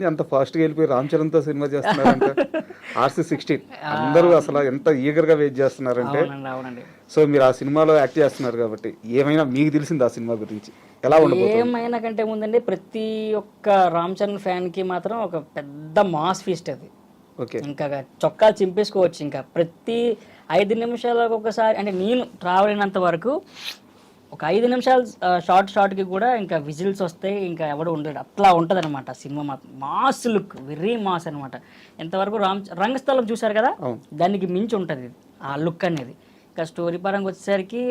ఏంది అంత ఫాస్ట్ గా వెళ్ళిపోయి రామ్ చరణ్ తో సినిమా చేస్తున్నారంట RC16 అందరూ అసలు ఎంత ఈగర్ గా వెయిట్ చేస్తున్నారంటే. అవునండి. సో మీరు ఆ సినిమాలో యాక్ట్ చేస్తున్నారు కాబట్టి ఏమైనా మీకు తెలిసింది ఆ సినిమా గురించి ఎలా ఉండబోతుంది? ఏమైనా కంటే ముందండి ప్రతి ఒక్క రామ్ చరణ్ ఫ్యాన్ కి మాత్రం ఒక పెద్ద మాస్ ఫీస్ట్ అది. ఓకే, ఇంకా చొక్కాలు చింపేసుకోవచ్చు. ఇంకా ప్రతి 5 నిమిషాలకు ఒకసారి, అంటే నేను ట్రావెల్ అయినంత వరకు ఒక 5 నిమిషాలు షార్ట్కి కూడా ఇంకా విజిల్స్ వస్తాయి, ఇంకా ఎవడు ఉండడు, అట్లా ఉంటుంది అనమాట సినిమా. మాత్రం మాస్ లుక్, వెరీ మాస్ అనమాట. ఎంతవరకు రంగస్థలం చూశారు కదా, దానికి మించి ఉంటుంది ఆ లుక్ అనేది. ఇంకా స్టోరీ పరంగా వచ్చేసరికి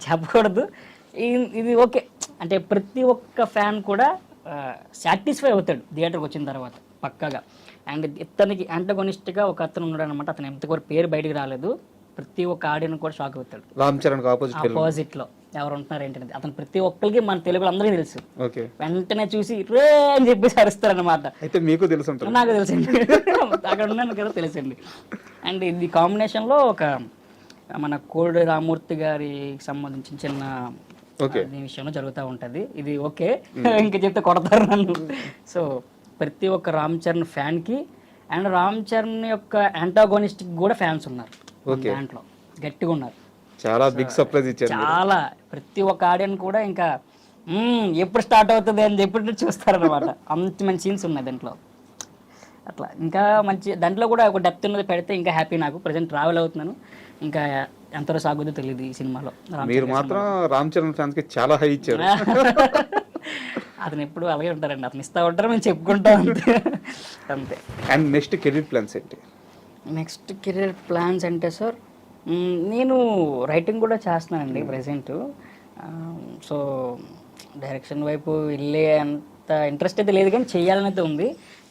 చెప్పకూడదు, ఇది ఓకే అంటే ప్రతి ఒక్క ఫ్యాన్ కూడా సాటిస్ఫై అవుతాడు థియేటర్కి వచ్చిన తర్వాత పక్కాగా. అండ్ ఇతనికి యాంటగోనిస్ట్గా ఒక అతను ఉన్నాడు అనమాట, అతను ఎంతవరకు పేరు బయటికి రాలేదు. ప్రతి ఒక్క ఆడియన్స్ కూడా షాక్ అవుతాడు. రామ్ చరణ్ ఆపోజిట్ లో ఎవరు ఉంటున్నారు ఏంటనేది అతను ప్రతి ఒక్కరికి మన తెలుగులో అందరికీ తెలుసు. వెంటనే చూసి రే అని చెప్పేసి అరుస్తారనమాట. అయితే మీకు తెలుసు? నాకు తెలుసండి, అక్కడ ఉన్నాను కదా, తెలుసండి. అండ్ ఇది కాంబినేషన్ లో ఒక మన కోడి రామూర్తి గారికి సంబంధించిన చిన్న విషయంలో జరుగుతూ ఉంటది. ఇది ఓకే, ఇంకా చెప్తే కొడతారు నన్ను. సో ప్రతి ఒక్క రామ్ చరణ్ ఫ్యాన్ కి అండ్ రామ్ చరణ్ యొక్క యాంటాగోనిస్ట్ కూడా ఫ్యాన్స్ ఉన్నారు దాంట్లో, గట్టిగా ఉన్నారు. చాలా బిగ్ సర్ప్రైజ్ ఇచ్చారు. చాలా ప్రతి ఒక్క ఆడియన్స్ కూడా ఇంకా ఎప్పుడు స్టార్ట్ అవుతుంది అని చెప్పి చూస్తారనమాట. అంత మంచి సీన్స్ ఉన్నాయి దాంట్లో. అట్లా ఇంకా మంచి దాంట్లో కూడా ఒక డెప్త్ ఉన్నది పెడితే ఇంకా హ్యాపీ. నాకు ప్రజెంట్ ట్రావెల్ అవుతున్నాను, ఇంకా ఎంతలో సాగుద్దో తెలియదు ఈ సినిమాలో. మీరు మాత్రం రామ్ చరణ్ ఫ్యాన్స్ కి చాలా హై ఇచ్చారు. అతను ఎప్పుడు అలాగే ఉంటారండి, అతను ఇస్తా ఉంటారు, మేము చెప్పుకుంటాం అంతే అంతే. అండ్ నెక్స్ట్ కెరీర్ ప్లాన్స్ ఏంటి? నెక్స్ట్ కెరీర్ ప్లాన్స్ అంటే సార్, నేను రైటింగ్ కూడా చేస్తున్నానండి ప్రెసెంట్. సో డైరెక్షన్ వైపు వెళ్ళే అంత ఇంట్రెస్ట్ అయితే లేదు, కానీ చేయాలని అయితే ఉంది.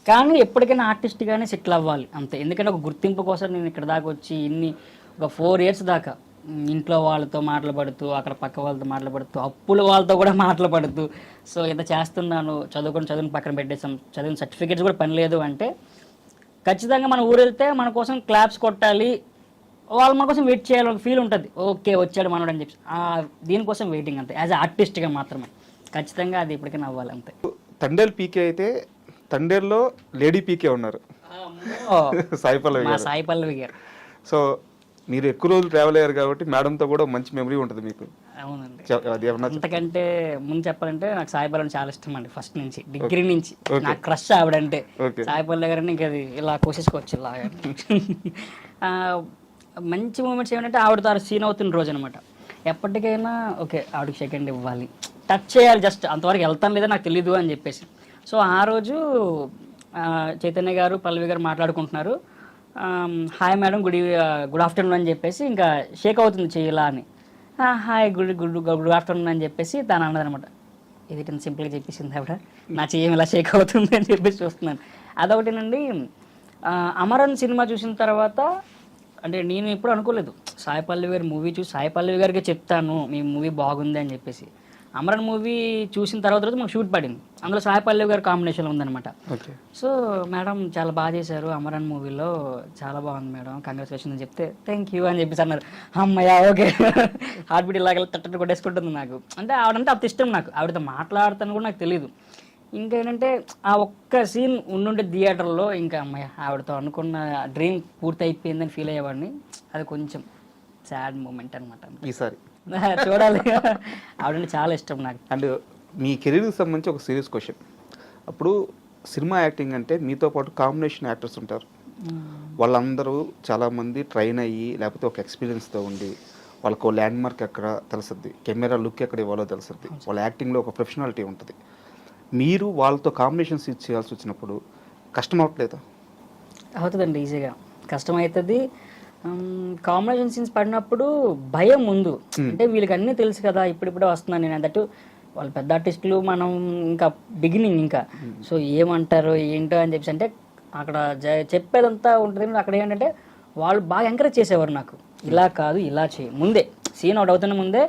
కానీ ఎప్పటికైనా ఆర్టిస్ట్గానే సెటిల్ అవ్వాలి అంతే. ఎందుకంటే ఒక గుర్తింపు కోసం నేను ఇక్కడ దాకా వచ్చి ఒక 4 years దాకా ఇంట్లో వాళ్ళతో మాట్లాడుతూ, అక్కడ పక్క వాళ్ళతో మాట్లాడుతూ, అప్పుల వాళ్ళతో కూడా మాట్లాడుతూ, సో ఇంత చేస్తున్నాను, చదువుని పక్కన పెట్టేసాం, చదివిన సర్టిఫికేట్స్ కూడా పని లేదు అంటే ఖచ్చితంగా మన ఊరు వెళ్తే మన కోసం క్లాప్స్ కొట్టాలి, వాళ్ళు మన కోసం వెయిట్ చేయాలి, ఒక ఫీల్ ఉంటుంది. ఓకే వచ్చాడు మనోడు అని చెప్పి దీనికోసం వెయిటింగ్ అంతే. యాజ్ ఆర్టిస్ట్గా మాత్రమే ఖచ్చితంగా అది ఇప్పటికైనా అవ్వాలి అంతే. తండేల్ పీకే అయితే తండేల్లో లేడీ పీకే ఉన్నారు, సాయి పల్లవి గారు. సో మీరు ఎక్కువ రోజులు ట్రావెల్ అయ్యారు కాబట్టి మేడంతో కూడా మంచి మెమరీ ఉంటుంది మీకు. అవునండి. అంతకంటే ముందు చెప్పాలంటే నాకు సాయి పల్లవి చాలా ఇష్టం అండి, ఫస్ట్ నుంచి, డిగ్రీ నుంచి నాకు క్రష్ ఆవిడంటే. సాయి పల్లవి గారు ఇంకా అది ఇలా కోసేసుకోవచ్చు ఇలా. మంచి మూమెంట్స్ ఏమంటే ఆవిడతో సీన్ అవుతున్న రోజు అనమాట. ఎప్పటికైనా ఓకే ఆవిడకి సెకండ్ ఇవ్వాలి, టచ్ చేయాలి, జస్ట్ అంతవరకు వెళ్తాను లేదా నాకు తెలీదు అని చెప్పేసి. సో ఆ రోజు చైతన్య గారు పల్లవి గారు మాట్లాడుకుంటున్నారు, హాయ్ మేడం గుడ్ ఆఫ్టర్నూన్ అని చెప్పేసి, ఇంకా షేక్ అవుతుంది చెయ్యలా అని. హాయ్ గుడ్ ఆఫ్టర్నూన్ అని చెప్పేసి తను అన్నదనమాట. ఇది సింపుల్గా చెప్పేసింది ఆవిడ, నా చెయ్యం ఇలా షేక్ అవుతుంది అని చెప్పేసి చూస్తున్నాను. అదొకటేనండి. అమరన్ సినిమా చూసిన తర్వాత అంటే నేను ఎప్పుడు అనుకోలేదు సాయి పల్లవి గారి మూవీ చూసి సాయి పల్లవి గారికి చెప్తాను మీ మూవీ బాగుంది అని చెప్పేసి. అమరన్ మూవీ చూసిన తర్వాత మాకు షూట్ పడింది, అందులో సాయి పల్లవి గారి కాంబినేషన్ ఉందన్నమాట. సో మేడం చాలా బాగా చేశారు అమరన్ మూవీలో, చాలా బాగుంది మేడం, కంగ్రాచులేషన్ అని చెప్తే థ్యాంక్ యూ అని చెప్పేసి అన్నారు. అమ్మయ్య ఓకే, హార్ట్ బీట్ ఇలాగ తట్టట్టు కొట్టేసుకుంటుంది నాకు. అంటే ఆవిడంటే అంత ఇష్టం నాకు, ఆవిడతో మాట్లాడతాను కూడా నాకు తెలియదు. ఇంకా ఏంటంటే ఆ ఒక్క సీన్ ఉండుంటే థియేటర్లో ఇంకా అమ్మయ్య ఆవిడతో అనుకున్న డ్రీమ్ పూర్తి అయిపోయిందని ఫీల్ అయ్యేవాడిని. అది కొంచెం సాడ్ మూమెంట్ అనమాట. ఈసారి చూడాలి, ఆవిడంటే చాలా ఇష్టం నాకు. అండ్ మీ కెరీర్కి సంబంధించి ఒక సీరియస్ క్వశ్చన్. అప్పుడు సినిమా యాక్టింగ్ అంటే మీతో పాటు కాంబినేషన్ యాక్టర్స్ ఉంటారు, వాళ్ళందరూ చాలామంది ట్రైన్ అయ్యి లేకపోతే ఒక ఎక్స్పీరియన్స్తో ఉండి వాళ్ళకు ల్యాండ్ మార్క్ ఎక్కడ తెలుస్తుంది, కెమెరా లుక్ ఎక్కడ ఇవ్వాలో తెలుస్తుంది, వాళ్ళ యాక్టింగ్లో ఒక ప్రొఫెషనాలిటీ ఉంటుంది. మీరు వాళ్ళతో కాంబినేషన్స్ చేయాల్సి వచ్చినప్పుడు కష్టం అవ్వట్లేదా? అవుతుందండి, ఈజీగా కష్టం అవుతుంది. కాంబినేషన్ సీన్స్ పడినప్పుడు భయం ముందు, అంటే వీళ్ళకి అన్నీ తెలుసు కదా, ఇప్పుడిప్పుడే వస్తున్నాను నేను అన్నట్టు. వాళ్ళు పెద్ద ఆర్టిస్టులు, మనం ఇంకా బిగినింగ్ ఇంకా. సో ఏమంటారు ఏంటో అని చెప్పేసి అంటే అక్కడ చెప్పేదంతా ఉంటుంది. అక్కడ ఏంటంటే వాళ్ళు బాగా ఎంకరేజ్ చేసేవారు నాకు, ఇలా కాదు ఇలా చేయి, ముందే సీన్ అవుట్ అవుతున్న ముందే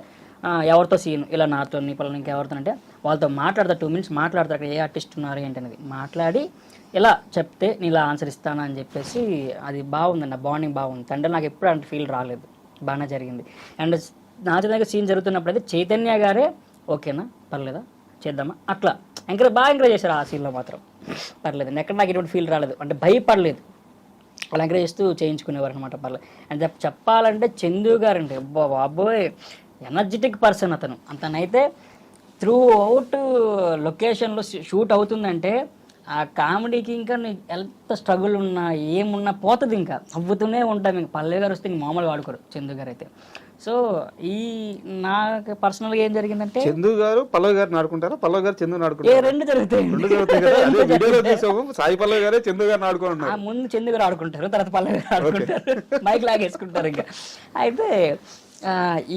ఎవరితో సీన్ ఇలా నాతో నీ పనులు ఇంకెవరితో అంటే వాళ్ళతో మాట్లాడతా 2 minutes మాట్లాడతా, అక్కడ ఏ ఆర్టిస్ట్ ఉన్నారు ఏంటనేది మాట్లాడి ఇలా చెప్తే నేను ఇలా ఆన్సర్ ఇస్తాను అని చెప్పేసి. అది బాగుందండి, బాండింగ్ బాగుంది. తండ్రి నాకు ఎప్పుడు అంత ఫీల్ రాలేదు, బాగానే జరిగింది. అండ్ నా దగ్గర సీన్ జరుగుతున్నప్పుడు అయితే చైతన్య గారే ఓకేనా పర్లేదా చేద్దామా అట్లా బాగా ఎంకరేజ్ చేశారు ఆ సీన్లో మాత్రం. పర్లేదండి, ఎక్కడ నాకు ఎటువంటి ఫీల్ రాలేదు, అంటే భయపడలేదు, అలా ఎంకరేజ్ చేస్తూ చేయించుకునేవారు అనమాట. పర్లేదు. అండ్ చెప్పాలంటే చందు గారు అంటే బాబోయ్ ఎనర్జెటిక్ పర్సన్ అతను. అతనైతే త్రూ అవుట్ లొకేషన్లో షూట్ అవుతుందంటే ఆ కామెడీకి ఇంకా నీకు ఎంత స్ట్రగుల్ ఉన్నా ఏమున్నా పోతుంది, ఇంకా నవ్వుతూనే ఉంటాం. ఇంకా పల్లె గారు వస్తే ఇంక మామూలు వాడుకోరు చందు గారు అయితే. సో ఈ నాకు పర్సనల్గా ఏం జరిగిందంటే చందు గారు పల్లవి గారు ఆడుకుంటారా, పల్లవి గారు చందు ఏ ఆడుకుంటారు? రెండు జరుగుతాయి. రెండు జరుగుతాయి కదా. అదే వీడియోలో చూసాము, సాయి పల్లవి గారే చందు గారిని ఆడుకుంటున్నారు. ముందు చందు గారు ఆడుకుంటారు, తర్వాత పల్లవి గారు ఆడుకుంటారు, మైక్ లాగేసుకుంటారు ఇంకా. అయితే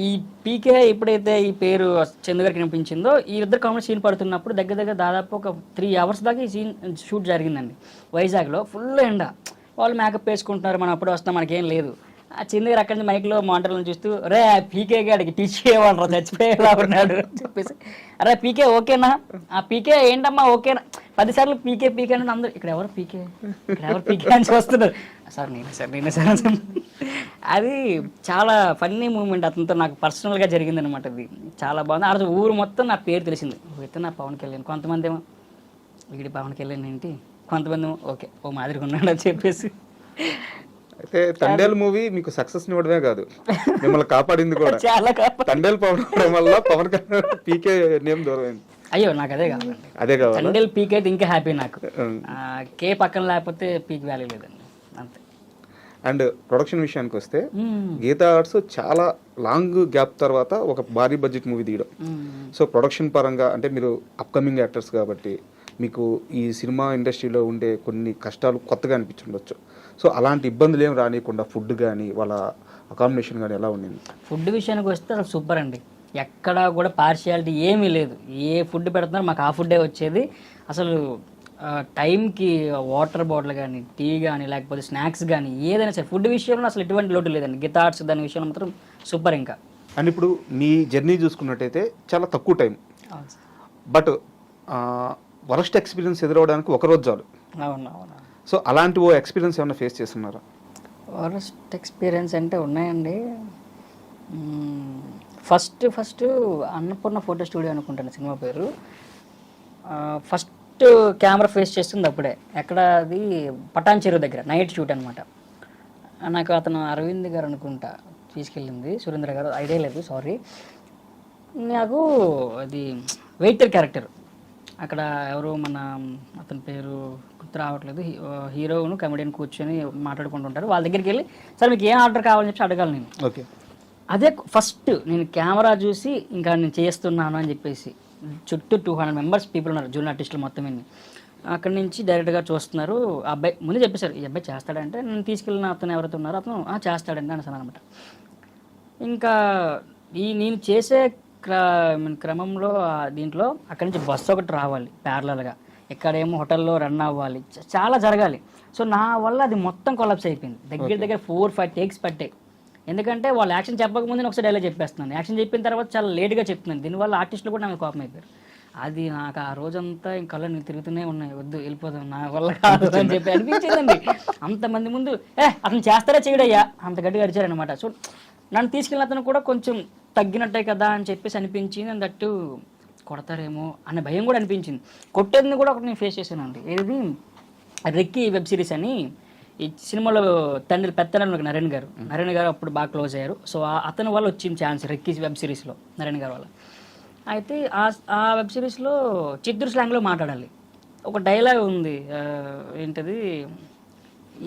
ఈ పీకే ఎప్పుడైతే ఈ పేరు చందు గారికి వినిపించిందో, ఈ ఇద్దరు కామెడీ సీన్ పడుతున్నప్పుడు దగ్గర దగ్గర దాదాపు ఒక 3 hours దాకా ఈ సీన్ షూట్ జరిగిందండి వైజాగ్లో. ఫుల్ ఎండ, వాళ్ళు మేకప్ వేసుకుంటున్నారు, మనం అప్పుడు వస్తాం, మనకేం లేదు. ఆ చందు గారు అక్కడి నుంచి మైక్లో మాటలను చూస్తూ రే పీకే గారికి టీచ్ చేయవాడు చచ్చిపోయేలా ఉన్నాడు అని చెప్పేసి, అరే పీకే ఓకేనా, ఆ పీకే ఏంటమ్మా ఓకేనా, 10 సార్లు పీకే పీకే అని అందరూ ఇక్కడ ఎవరు పీకే, ఇక్కడ ఎవరు పీకే అని వస్తున్నారు. సార్ నేనే సార్. అది చాలా ఫన్నీ మూమెంట్ అతనితో నాకు పర్సనల్గా జరిగింది అనమాట. అది చాలా బాగుంది. ఆ రోజు ఊరు మొత్తం నా పేరు తెలిసింది, అయితే నా పవన్ కళ్యాణ్. కొంతమంది ఏమో వీడి పవన్ కళ్యాణ్ ఏంటి, కొంతమంది ఏమో ఓకే ఓ మాదిరిగా ఉన్నాడు అని చెప్పేసి. అయితే తండేల్ మూవీ మీకు సక్సెస్ ఇవ్వడమే కాదు, మిమ్మల్ని కాపాడింది కూడా. చాలా తండేల్ పవన్ అవడం వల్ల పవన్ కళ్యాణ్ పీకే నేమ్ దూరం అయింది. అయ్యో నాకు అదే కావాలండి, అదే కావాలి. తండేల్ పీక్ అయితే ఇంకా హ్యాపీ నాకు. కే పక్కన లేకపోతే పీక్ వాల్యూ లేదండి, అంతే. అండ్ ప్రొడక్షన్ విషయానికి వస్తే గీతా ఆర్ట్స్ చాలా లాంగ్ గ్యాప్ తర్వాత ఒక భారీ బడ్జెట్ మూవీ తీయడం. సో ప్రొడక్షన్ పరంగా అంటే మీరు అప్కమింగ్ యాక్టర్స్ కాబట్టి మీకు ఈ సినిమా ఇండస్ట్రీలో ఉండే కొన్ని కష్టాలు కొత్తగా అనిపించుండొచ్చు. సో అలాంటి ఇబ్బందులు ఏం రానియకుండా ఫుడ్ కానీ వాళ్ళ అకామిడేషన్ కానీ ఎలా ఉండింది? ఫుడ్ విషయానికి వస్తే అసలు సూపర్ అండి, ఎక్కడా కూడా పార్షియాలిటీ ఏమీ లేదు. ఏ ఫుడ్ పెడుతున్నారు మాకు ఆ ఫుడ్డే వచ్చేది. అసలు టైంకి వాటర్ బాటిల్ కానీ, టీ కానీ, లేకపోతే స్నాక్స్ కానీ, ఏదైనా సరే ఫుడ్ విషయంలో అసలు ఎటువంటి లోటు లేదండి. గీతా ఆర్ట్స్ దాని విషయంలో మాత్రం సూపర్. ఇంకా అండ్ ఇప్పుడు మీ జర్నీ చూసుకున్నట్టయితే చాలా తక్కువ టైం, బట్ వరస్ట్ ఎక్స్పీరియన్స్ ఎదురవడానికి ఒకరోజు చాలు. అవునవును. సో అలాంటి ఓ ఎక్స్పీరియన్స్ ఏమైనా ఫేస్ చేస్తున్నారా? వరస్ట్ ఎక్స్పీరియన్స్ అంటే ఉన్నాయండి. ఫస్ట్ అన్నపూర్ణ ఫోటో స్టూడియో అనుకుంటాను సినిమా పేరు. ఫస్ట్ కెమెరా ఫేస్ చేస్తుంది అప్పుడే, ఎక్కడ అది పటాన్ చెరువు దగ్గర నైట్ షూట్ అనమాట. నాకు అతను అరవింద్ గారు అనుకుంటా తీసుకెళ్ళింది, సురేంద్ర గారు ఐడియా లేదు, సారీ. నాకు అది వెయిటర్ క్యారెక్టర్, అక్కడ ఎవరు మన అతని పేరు గుర్తు రావట్లేదు, హీరోను కమెడియన్ కూర్చొని మాట్లాడుకుంటుంటారు. వాళ్ళ దగ్గరికి వెళ్ళి సార్ మీకు ఏం ఆర్డర్ కావాలని చెప్పి అడగాలి నేను. ఓకే, అదే ఫస్ట్ నేను కెమెరా చూసి ఇంకా నేను చేస్తున్నాను అని చెప్పేసి, చుట్టూ 200 members పీపుల్ ఉన్నారు, జూనియర్ ఆర్టిస్టులు మొత్తం ఇన్ని. అక్కడి నుంచి డైరెక్ట్గా చూస్తున్నారు. ఆ అబ్బాయి ముందే చెప్పేశారు ఈ అబ్బాయి చేస్తాడంటే, నేను తీసుకెళ్ళిన అతను ఎవరైతే ఉన్నారో అతను చేస్తాడండి అనేసాను అనమాట. ఇంకా నేను చేసే క్రమంలో దీంట్లో అక్కడి నుంచి బస్సు ఒకటి రావాలి ప్యారలల్గా, ఇక్కడేమో హోటల్లో రన్ అవ్వాలి, చాలా జరగాలి. సో నా వల్ల అది మొత్తం కొలాప్స్ అయిపోయింది. దగ్గర 4-5 takes పట్టాయి. ఎందుకంటే వాళ్ళు యాక్షన్ చెప్పకముందు ఒకసారి డైలాగ్ చెప్పేస్తున్నాను, యాక్షన్ చెప్పిన తర్వాత చాలా లేట్గా చెప్తున్నాను. దీనివల్ల ఆర్టిస్టులు కూడా నాకు కోపం అయిపోయారు. అది నాకు ఆ రోజంతా ఇంకా కళ్ళు నేను తిరుగుతూనే ఉన్నాయి, వద్దు వెళ్ళిపోదాం నా వల్ల కాదు అని చెప్పి అనిపించిందండి. అంతమంది ముందు అతను చేస్తారా చేయడయ్యా అంత గట్టిగా అడిచారనమాట. సో నన్ను తీసుకెళ్ళిన అతను కూడా కొంచెం తగ్గినట్టే కదా అని చెప్పేసి అనిపించింది. అండ్ దట్టు కొడతారేమో అనే భయం కూడా అనిపించింది. కొట్టేది కూడా ఒకటి నేను ఫేస్ చేశానండి. ఏది రెక్కీ వెబ్ సిరీస్ అని, ఈ సినిమాలో తండ్రి పెత్తనలు నరేణ్ గారు అప్పుడు బాగా క్లోజ్ అయ్యారు. సో అతని వల్ల వచ్చింది ఛాన్స్ రెక్కీ వెబ్ సిరీస్లో నరేణ్ గారు వల్ల. అయితే ఆ వెబ్ సిరీస్లో చిత్తూరు స్లాంగ్లో మాట్లాడాలి. ఒక డైలాగ్ ఉంది, ఏంటది,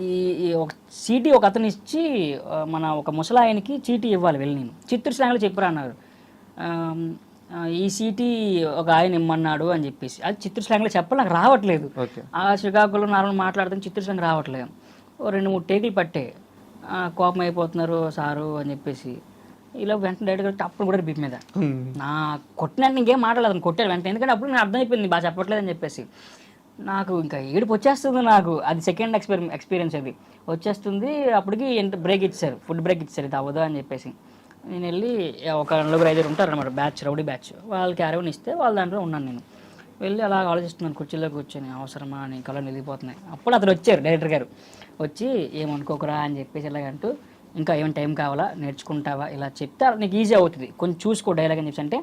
ఈ ఒక చీటీ ఒక అతను ఇచ్చి మన ఒక ముసలాయనికి చీటీ ఇవ్వాలి వెళ్ళి, నేను చిత్తూరు స్లాంగ్లో చెప్పరా అన్నారు. ఈ సీటీ ఒక ఆయన ఇమ్మన్నాడు అని చెప్పేసి, అది చిత్తూరు స్లాంగ్లో చెప్పాలి, నాకు రావట్లేదు. ఆ శ్రీకాకుళం నార్మల్ మాట్లాడుతాను, చిత్తూరు స్లాంగ్ రావట్లేదు. 2-3 టేకులు పట్టే, కోపం అయిపోతున్నారు సారు అని చెప్పేసి, ఇలా వెంటనే డైరెక్ట్గా అప్పుడు కూడా బీప్ మీద నా కొట్టిన ఇంకేం మాట్లాడలేదు, కొట్టాడు వెంటనే. ఎందుకంటే అప్పుడు నేను అర్థమైపోయింది బాగా చెప్పట్లేదు అని చెప్పేసి. నాకు ఇంకా ఏడుపు వచ్చేస్తుంది నాకు. అది సెకండ్ ఎక్స్పీరియన్స్ అది వచ్చేస్తుంది. అప్పటికి బ్రేక్ ఇచ్చారు, ఫుడ్ బ్రేక్ ఇచ్చారు, ఇది అవ్వదు అని చెప్పేసి. నేను వెళ్ళి ఒక 4-5 ఉంటారు అనమాట బ్యాచ్, రౌడీ బ్యాచ్, వాళ్ళకి క్యారవన్ ఇస్తే వాళ్ళ దాంట్లో ఉన్నాను. నేను వెళ్ళి అలా ఆలోచిస్తున్నాను కుర్చీలో కూర్చొని, అవసరమా అని కళ్ళు నిలిగిపోతున్నాయి. అప్పుడు అతను వచ్చారు, డైరెక్టర్ గారు వచ్చి ఏమనుకోకరా అని చెప్పేసి ఇలాగంటూ, ఇంకా ఏమైనా టైం కావాలా, నేర్చుకుంటావా, ఇలా చెప్తే నీకు ఈజీ అవుతుంది, కొంచెం చూసుకో డైలాగ్ అని చెప్పేసి అంటే,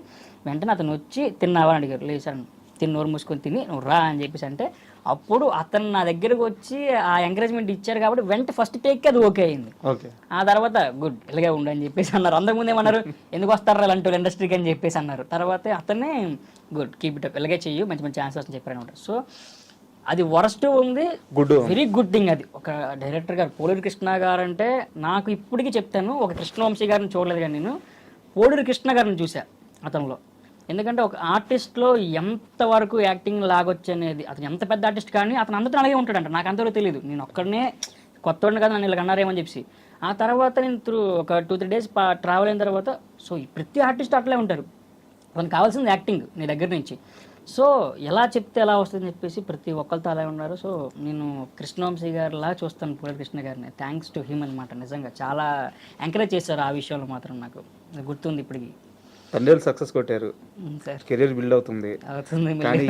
వెంటనే అతను వచ్చి తిన్నావా అని అడిగారు. లేదు సార్, తిని నోరు మూసుకొని తిని నువ్వు రా అని చెప్పేసి అంటే, అప్పుడు అతను నా దగ్గరకు వచ్చి ఆ ఎంకరేజ్మెంట్ ఇచ్చారు కాబట్టి ఫస్ట్ టేక్ అది ఓకే అయింది. ఓకే. ఆ తర్వాత గుడ్ ఇలాగే ఉండు అని చెప్పేసి అన్నారు. అంతకుముందు ఏమన్నారు, ఎందుకు వస్తారు అలాంటి ఇండస్ట్రీకి అని చెప్పేసి అన్నారు. తర్వాత అతనే గుడ్ కీప్ ఇట్ అప్, ఇలాగే చెయ్యి, మంచి మంచి ఛాన్సెస్ అని చెప్పారు అనమాట. సో అది వరస్ట్ ఉంది, గుడ్, వెరీ గుడ్ థింగ్. అది ఒక డైరెక్టర్ గారు పోలూరి కృష్ణ గారు అంటే నాకు ఇప్పటికీ చెప్తాను, ఒక కృష్ణవంశీ గారిని చూడలేదు కానీ నేను పోలూరి కృష్ణ గారిని చూసా అతనిలో. ఎందుకంటే ఒక ఆర్టిస్ట్లో ఎంతవరకు యాక్టింగ్ లాగొచ్చు అనేది, అతను ఎంత పెద్ద ఆర్టిస్ట్ కానీ అతను అందరితో అలాగే ఉంటాడంట. నాకు అంతవరకు తెలియదు, నేను ఒక్కడనే కొత్తవాడిని కదా, నన్ను ఇలా అన్నారేమని చెప్పి. ఆ తర్వాత నేను ఒక 2-3 డేస్ ట్రావెల్ అయిన తర్వాత సో ప్రతి ఆర్టిస్ట్ అట్లే ఉంటారు, అతనికి కావాల్సింది యాక్టింగ్ నీ దగ్గర నుంచి. సో ఎలా చెప్తే ఎలా వస్తుందని చెప్పేసి ప్రతి ఒక్కరితో అలా ఉన్నారు. సో నేను కృష్ణవంశీ గారిలా చూస్తాను పోలూరి కృష్ణ గారిని. థ్యాంక్స్ టు హిమ్ అనమాట. నిజంగా చాలా ఎంకరేజ్ చేశారు ఆ విషయంలో మాత్రం, నాకు గుర్తుంది ఇప్పటికి. తండ్రి సక్సెస్ కొట్టారు, సార్ కెరీర్ బిల్డ్ అవుతుంది అవుతుంది. కానీ